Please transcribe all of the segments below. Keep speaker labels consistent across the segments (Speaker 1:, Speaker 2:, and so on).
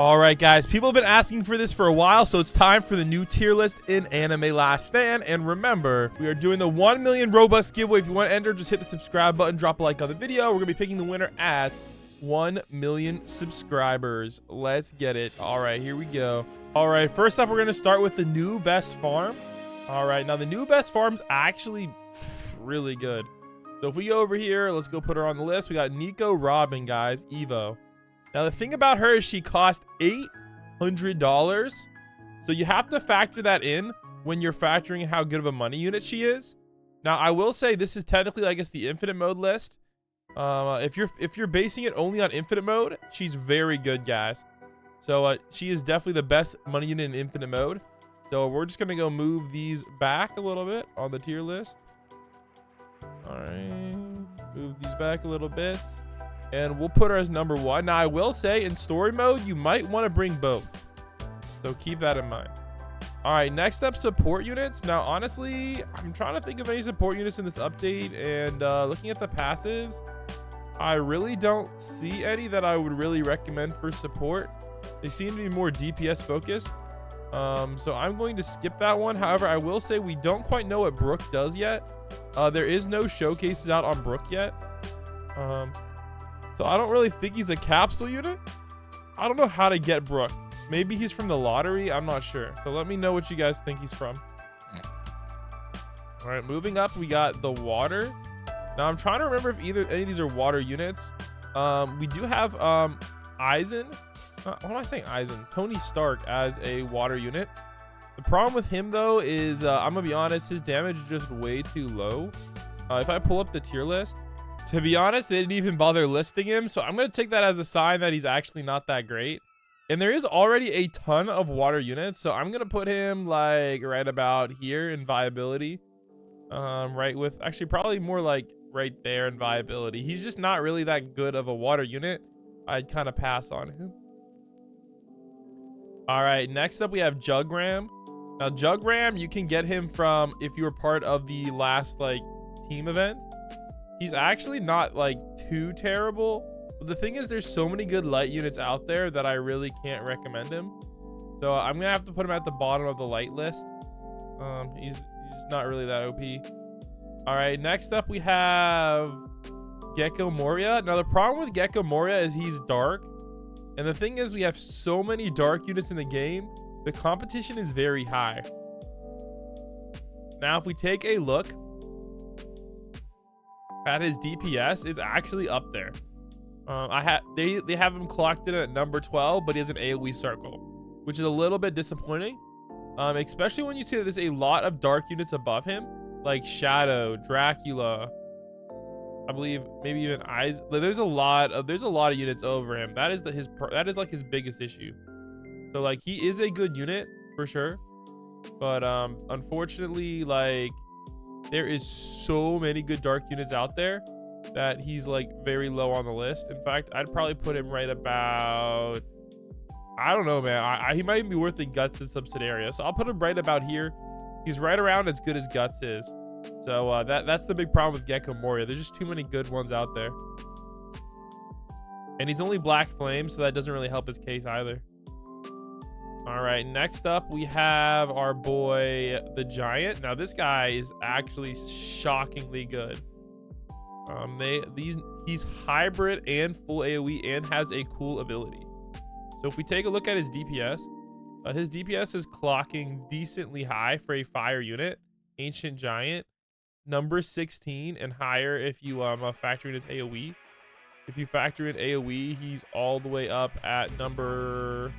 Speaker 1: All right, guys, people have been asking for this for a while, so it's time for the new tier list in Anime Last Stand. And remember, we are doing the 1 million Robux giveaway. If you want to enter, just hit the subscribe button, drop a like on the video. We're going to be picking the winner at 1 million subscribers. Let's get it. All right, here we go. All right, first up, we're going to start with the new best farm. All right, now the new best farm's actually really good. So if we go over here, let's go put her on the list. We got Nico Robin, guys, EVO. Now, the thing about her is she cost $800. So you have to factor that in when you're factoring how good of a money unit she is. Now, I will say this is technically, I guess, the infinite mode list. If you're basing it only on infinite mode, she's very good, guys. So she is definitely the best money unit in infinite mode. So we're just going to go move these back a little bit on the tier list. All right. Move these back a little bit. And we'll put her as number 1. Now, I will say in story mode, you might want to bring both. So keep that in mind. All right, next up, support units. Now, honestly, I'm trying to think of any support units in this update. And looking at the passives, I really don't see any that I would really recommend for support. They seem to be more DPS focused. So I'm going to skip that one. However, I will say we don't quite know what Brook does yet. There is no showcases out on Brook yet. So I don't really think he's a capsule unit. I don't know how to get Brook. Maybe he's from the lottery. I'm not sure. So let me know what you guys think he's from. All right, moving up, we got the water. Now I'm trying to remember if any of these are water units. We do have Eisen. What am I saying? Eisen. Tony Stark as a water unit. The problem with him though is I'm gonna be honest, his damage is just way too low. If I pull up the tier list, to be honest, they didn't even bother listing him. So I'm going to take that as a sign that he's actually not that great. And there is already a ton of water units. So I'm going to put him like right about here in viability. Right with actually probably more like right there in viability. He's just not really that good of a water unit. I'd kind of pass on him. All right. Next up, we have Jugram. Now, Jugram, you can get him from if you were part of the last like team event. He's actually not like too terrible, but the thing is there's so many good light units out there that I really can't recommend him. So I'm gonna have to put him at the bottom of the light list. He's not really that OP. All right, next up we have Gecko Moria. Now the problem with Gecko Moria is he's dark, and the thing is we have so many dark units in the game, the competition is very high. Now if we take a look at his DPS, is actually up there. They have him clocked in at number 12, but he has an AoE circle, which is a little bit disappointing. Especially when you see that there's a lot of dark units above him, like Shadow, Dracula, I believe maybe even Eyes. There's a lot of units over him. That is like his biggest issue. So like he is a good unit for sure, but unfortunately, like there is so many good dark units out there that he's like very low on the list. In fact, I'd probably put him right about, I don't know, man. He might even be worth the Guts in some scenario. So I'll put him right about here. He's right around as good as Guts is. So that's the big problem with Gecko Moria. There's just too many good ones out there. And he's only Black Flame, so that doesn't really help his case either. All right, next up we have our boy the Giant. Now this guy is actually shockingly good. He's hybrid and full AoE and has a cool ability. So if we take a look at his DPS is clocking decently high for a fire unit. Ancient Giant, number 16 and higher if you factor in his AoE. If you factor in AoE, he's all the way up at number,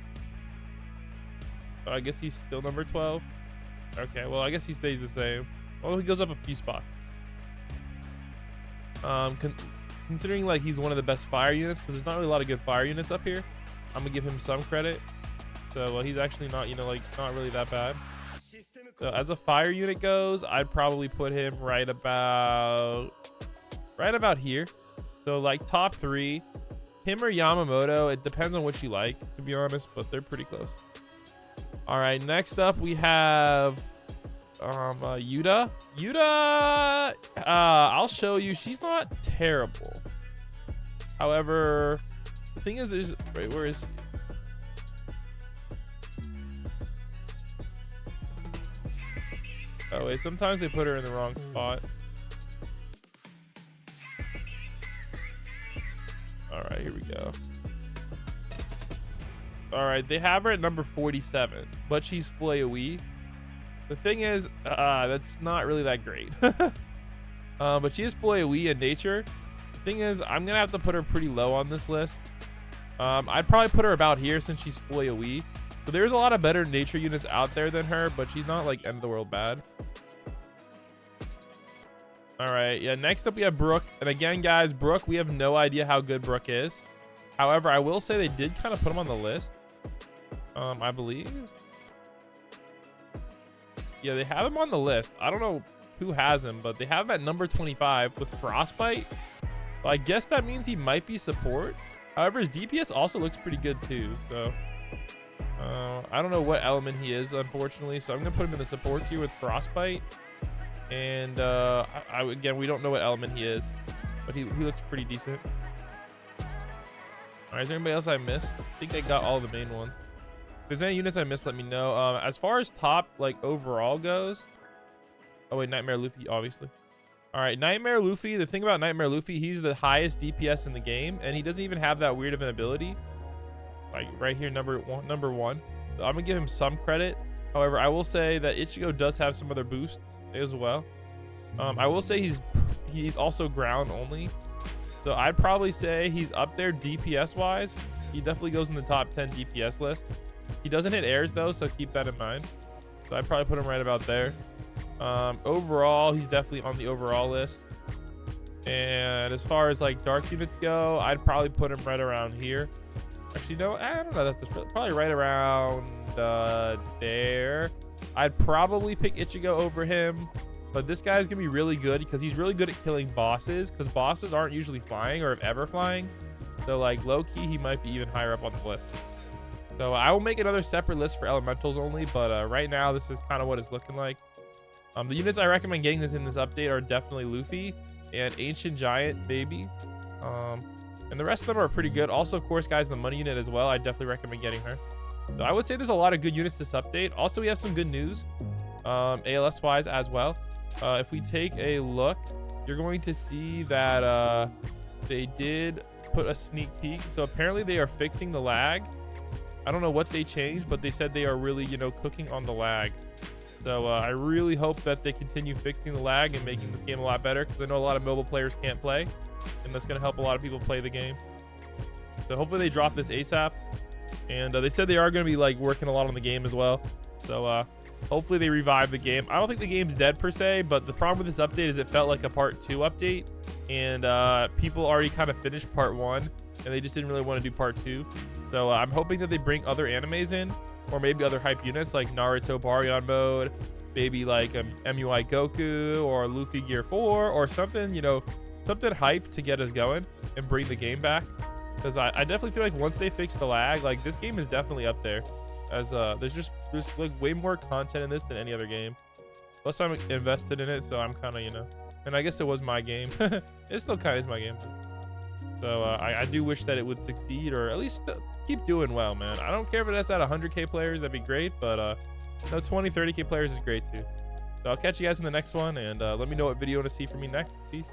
Speaker 1: I guess he's still number 12. Okay, well, I guess he stays the same. Well, he goes up a few spots. Considering like he's one of the best fire units, because there's not really a lot of good fire units up here, I'm gonna give him some credit. So well, he's actually not, not really that bad. So as a fire unit goes, I'd probably put him right about here. So like top 3, him or Yamamoto. It depends on what you like, to be honest, but they're pretty close. All right, next up we have Yuta. I'll show you. She's not terrible. However, the thing is, where is Oh wait, sometimes they put her in the wrong spot. All right, here we go. All right, they have her at number 47, but she's full AoE. The thing is, that's not really that great. But she is full AoE in nature. The thing is, I'm gonna have to put her pretty low on this list. I'd probably put her about here since she's full AoE. So there's a lot of better nature units out there than her, but she's not like end of the world bad. All right, yeah, next up we have Brook. And again, guys, Brook, we have no idea how good Brook is. However, I will say they did kind of put him on the list. I believe. Yeah, they have him on the list. I don't know who has him, but they have him at number 25 with Frostbite. So I guess that means he might be support. However, his DPS also looks pretty good too. So I don't know what element he is, unfortunately. So I'm gonna put him in the support tier with Frostbite. And again, we don't know what element he is, but he looks pretty decent. All right, is there anybody else I missed? I think I got all the main ones. If there's any units I missed, let me know. As far as top like overall goes, oh wait, Nightmare Luffy, obviously. All right, Nightmare Luffy. The thing about Nightmare Luffy, he's the highest DPS in the game, and he doesn't even have that weird of an ability. Like right here, number one. So I'm gonna give him some credit. However, I will say that Ichigo does have some other boosts as well. I will say he's also ground only. So I'd probably say he's up there DPS wise. He definitely goes in the top 10 DPS list. He doesn't hit airs though, so keep that in mind. So I'd probably put him right about there. Overall, he's definitely on the overall list. And as far as like dark units go, I'd probably put him right around here. Actually, no, I don't know. That's probably right around there. I'd probably pick Ichigo over him. But this guy's gonna be really good because he's really good at killing bosses, because bosses aren't usually flying or if ever flying. So like low key, he might be even higher up on the list. So I will make another separate list for elementals only, but right now this is kind of what it's looking like. The units I recommend getting in this update are definitely Luffy and Ancient Giant Baby. And the rest of them are pretty good. Also, of course, guys, the money unit as well. I definitely recommend getting her. So I would say there's a lot of good units this update. Also, we have some good news, ALS wise as well. If we take a look, you're going to see that they did put a sneak peek. So apparently they are fixing the lag. I don't know what they changed, but they said they are really, cooking on the lag. So I really hope that they continue fixing the lag and making this game a lot better, because I know a lot of mobile players can't play, and that's going to help a lot of people play the game. So hopefully they drop this ASAP. And they said they are going to be like working a lot on the game as well. So hopefully they revive the game. I don't think the game's dead per se, but the problem with this update is it felt like a part 2 update, and people already kind of finished part 1 and they just didn't really want to do part 2. So I'm hoping that they bring other animes in, or maybe other hype units like Naruto Baryon mode, maybe like MUI Goku or Luffy Gear 4 or something, something hype to get us going and bring the game back. Because I definitely feel like once they fix the lag, like this game is definitely up there. As there's like way more content in this than any other game. Plus I'm invested in it, so I'm kind of, and I guess it was my game. It still kind of is my game. So I do wish that it would succeed, or at least keep doing well, man. I don't care if it's at 100k players, that'd be great, but 20, 30k players is great too. So I'll catch you guys in the next one, and let me know what video you want to see from me next. Peace.